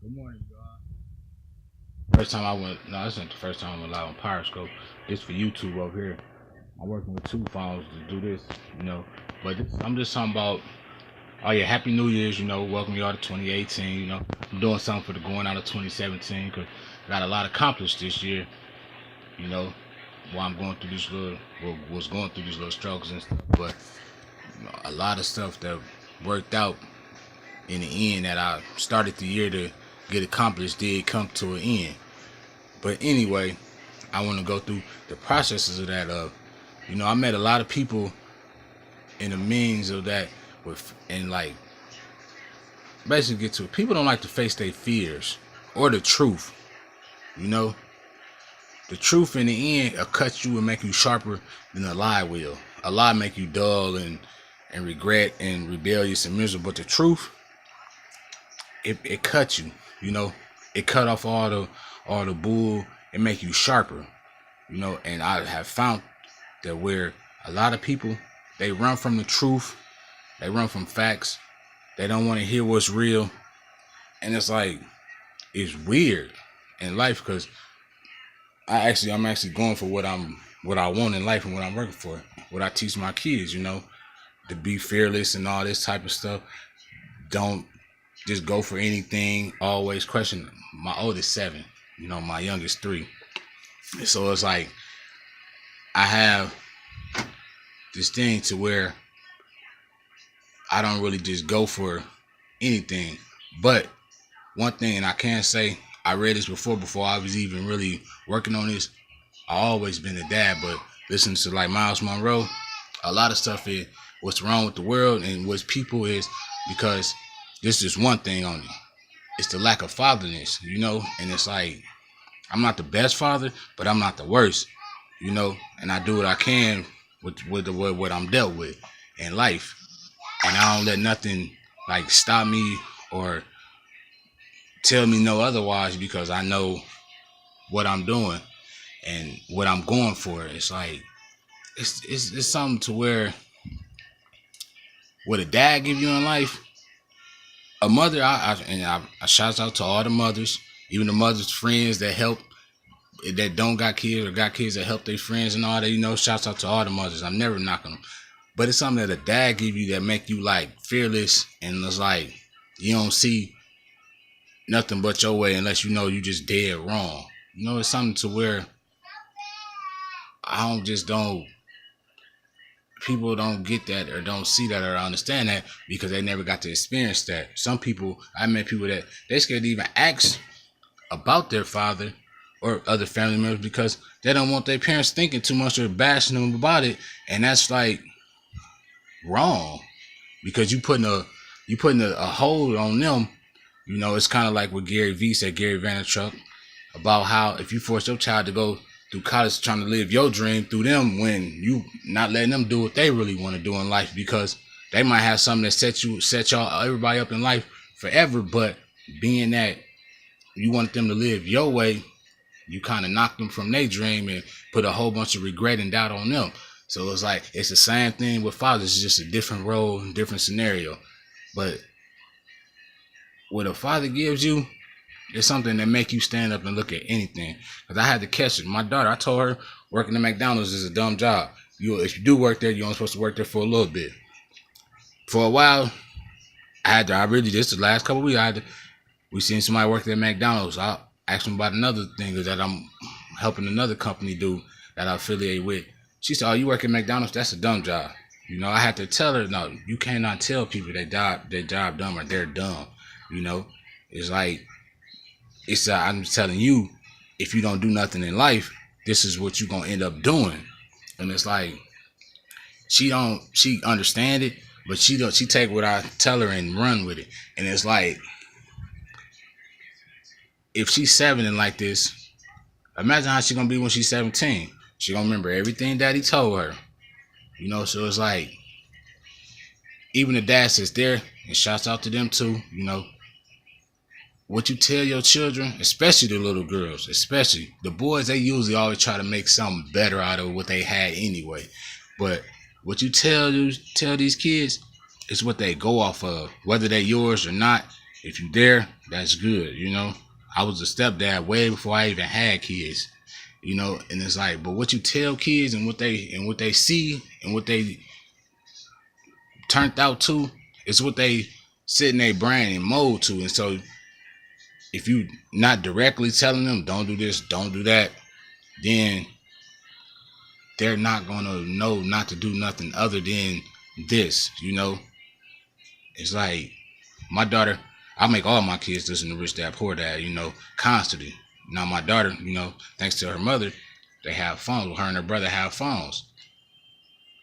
Good morning, y'all. First time I went, no, this ain't the first time I went live on Periscope. This for YouTube over here. I'm working with two phones to do this, you know. But I'm just talking about, oh yeah, Happy New Year's, welcome y'all to 2018, I'm doing something for the going out of 2017 because I got a lot accomplished this year, you know, while I'm going through this was going through these little struggles and stuff. But a lot of stuff that worked out in the end that I started the year to get accomplished did come to an end. But anyway, I want to go through the processes of that. I met a lot of people in the means of that and like basically get to it. People don't like to face their fears or the truth. You know, the truth in the end will cut you and make you sharper than a lie will. A lie make you dull and regret and rebellious and miserable. But the truth, it cut you. It cut off all the bull and make you sharper. And I have found that where a lot of people, they run from the truth, they run from facts, they don't want to hear what's real, and it's like it's weird in life because I'm actually going for what I want in life and what I'm working for, what I teach my kids, to be fearless and all this type of stuff. Don't just go for anything, always question. My oldest 7, my youngest 3. So it's like I have this thing to where I don't really just go for anything. But one thing, and I can't say I read this before I was even really working on this. I always been a dad, but listening to like Miles Monroe, a lot of stuff is what's wrong with the world and what's people is because this is one thing on it. It's the lack of fatherness, and it's like I'm not the best father, but I'm not the worst, and I do what I can with what I'm dealt with in life, and I don't let nothing like stop me or tell me no otherwise because I know what I'm doing and what I'm going for. It's like it's something to where what a dad give you in life, a mother. I shout out to all the mothers, even the mothers' friends that help, that don't got kids or got kids that help their friends and all that. Shouts out to all the mothers. I'm never knocking them, but it's something that a dad give you that make you like fearless and it's like you don't see nothing but your way unless you just dead wrong. It's something to where don't people don't get that or don't see that or understand that because they never got to experience that. Some people, I met people that they scared to even ask about their father or other family members because they don't want their parents thinking too much or bashing them about it, and that's like wrong because you putting a hold on them. It's kind of like what Gary V said, Gary Vaynerchuk, about how if you force your child to go through college trying to live your dream through them when you not letting them do what they really want to do in life because they might have something that set y'all everybody up in life forever, but being that you want them to live your way, you kind of knock them from their dream and put a whole bunch of regret and doubt on them. So it's like it's the same thing with fathers. It's just a different role, different scenario. But what a father gives you is something that make you stand up and look at anything. Because I had to catch it. My daughter, I told her working at McDonald's is a dumb job. If you do work there, you're only supposed to work there for a little bit. For a while, this the last couple of weeks, we seen somebody work at McDonald's. I asked them about another thing that I'm helping another company do that I affiliate with. She said, "Oh, you work at McDonald's? That's a dumb job." I had to tell her, no, you cannot tell people their job dumb or they're dumb. It's like I'm telling you, if you don't do nothing in life, this is what you're gonna end up doing. And it's like she understand it, but she take what I tell her and run with it. And it's like if she's 7 and like this, imagine how she's gonna be when she's 17. She gonna remember everything daddy told her. So it's like even the dads that's there, and shouts out to them too, what you tell your children, especially the little girls, especially the boys, they usually always try to make something better out of what they had anyway. But what you tell these kids is what they go off of, whether they're yours or not. If you there, that's good. I was a stepdad way before I even had kids. And it's like, but what you tell kids and what they see and what they turned out to is what they sit in their brain and mold to. And so if you not directly telling them don't do this, don't do that, then they're not gonna know not to do nothing other than this. It's like my daughter, I make all my kids listen to Rich Dad Poor Dad, constantly. Now my daughter, thanks to her mother, they have phones. Her and her brother have phones.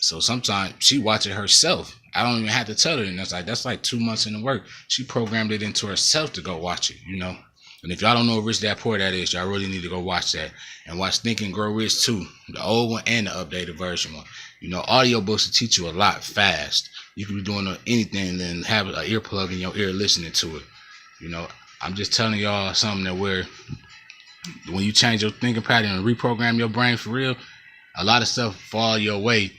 So sometimes she watch it herself. I don't even have to tell her. And that's like 2 months in the work. She programmed it into herself to go watch it, And if y'all don't know what Rich Dad Poor Dad is, y'all really need to go watch that. And watch Think and Grow Rich too. The old one and the updated version one. Audiobooks will teach you a lot fast. You can be doing anything and then have an earplug in your ear listening to it. I'm just telling y'all something that when you change your thinking pattern and reprogram your brain for real, a lot of stuff fall your way.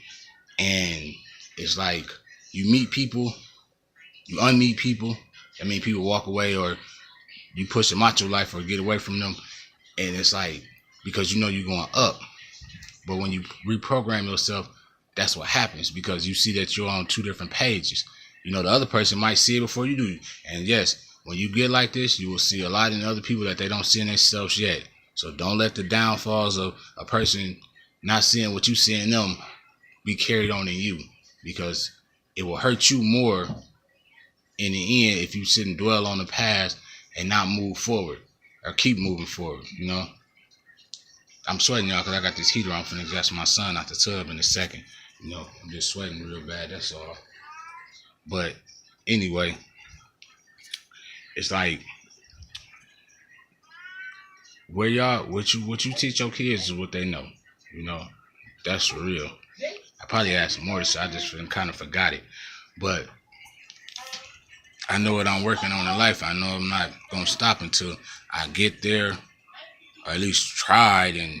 And it's like you meet people, you unmeet people. I mean, people walk away or you push them out your life or get away from them. And it's like, because you're going up. But when you reprogram yourself, that's what happens, because you see that you're on 2 different pages. The other person might see it before you do. And yes, when you get like this, you will see a lot in other people that they don't see in themselves yet. So don't let the downfalls of a person not seeing what you see in them be carried on in you, because it will hurt you more in the end if you sit and dwell on the past and not move forward or keep moving forward. I'm sweating, y'all, because I got this heater on. I'm finna exhaust my son out the tub in a second. I'm just sweating real bad, that's all. But anyway, it's like what you teach your kids is what they know. That's for real. I probably had some more to say, I just kind of forgot it. But I know what I'm working on in life. I know I'm not gonna stop until I get there, or at least tried and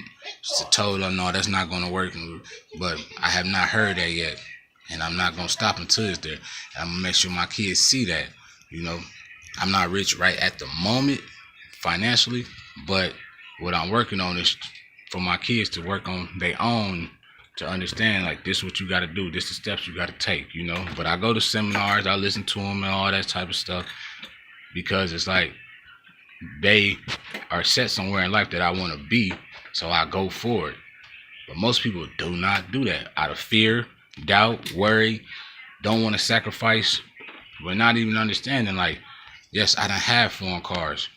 told them, no, that's not gonna work. But I have not heard that yet, and I'm not gonna stop until it's there. I'm gonna make sure my kids see that. I'm not rich right at the moment financially, but what I'm working on is for my kids to work on their own, to understand, like, this is what you got to do, this is the steps you got to take. But I go to seminars, I listen to them and all that type of stuff, because it's like they are set somewhere in life that I want to be, so I go for it. But most people do not do that out of fear, doubt, worry, don't want to sacrifice, but not even understanding, like, yes, I done have foreign cars.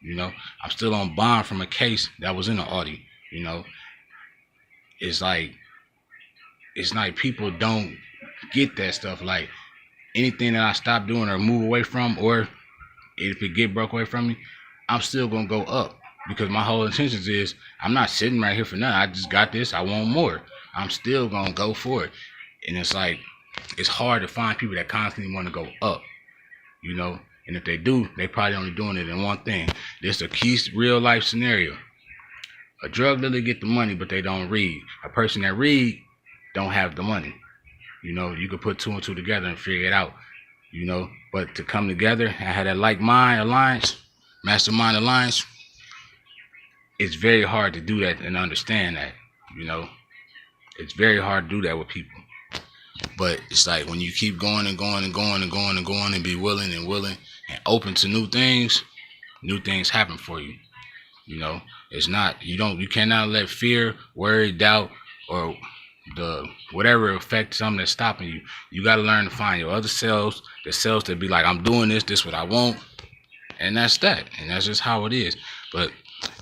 I'm still on bond from a case that was in the Audi. It's like people don't get that stuff. Like, anything that I stop doing or move away from, or if it get broke away from me, I'm still gonna go up, because my whole intentions is I'm not sitting right here for nothing. I just got this, I want more. I'm still gonna go for it. And it's like, it's hard to find people that constantly want to go up, and if they do, they probably only doing it in one thing. This is a key real life scenario. A drug dealer get the money, but they don't read. A person that read don't have the money. You could put 2 and 2 together and figure it out. But to come together and have that like mind alliance, mastermind alliance, it's very hard to do that and understand that. It's very hard to do that with people. But it's like when you keep going and going and going and going and going and be willing and open to new things happen for you. It's not, you cannot let fear, worry, doubt, or the whatever affect something that's stopping you. You got to learn to find your other selves, the selves that be like, I'm doing this what I want, and that's that. And that's just how it is. But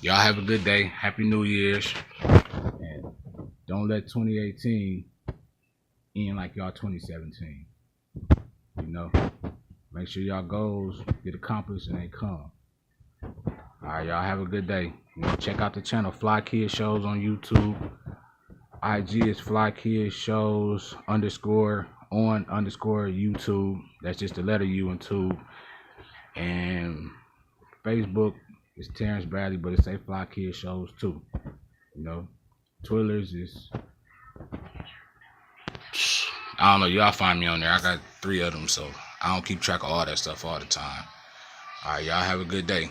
y'all have a good day. Happy New Year's. And don't let 2018 end like y'all 2017. Make sure y'all goals get accomplished and they come. All right, y'all have a good day. Check out the channel Fly Kid Shows on YouTube. IG is Fly Kid Shows _ on _ YouTube. That's just the letter U and tube. And Facebook is Terrence Bradley, but it say Fly Kid Shows too. Twitters is, I don't know, y'all find me on there. I got 3 of them, so I don't keep track of all that stuff all the time. All right, y'all have a good day.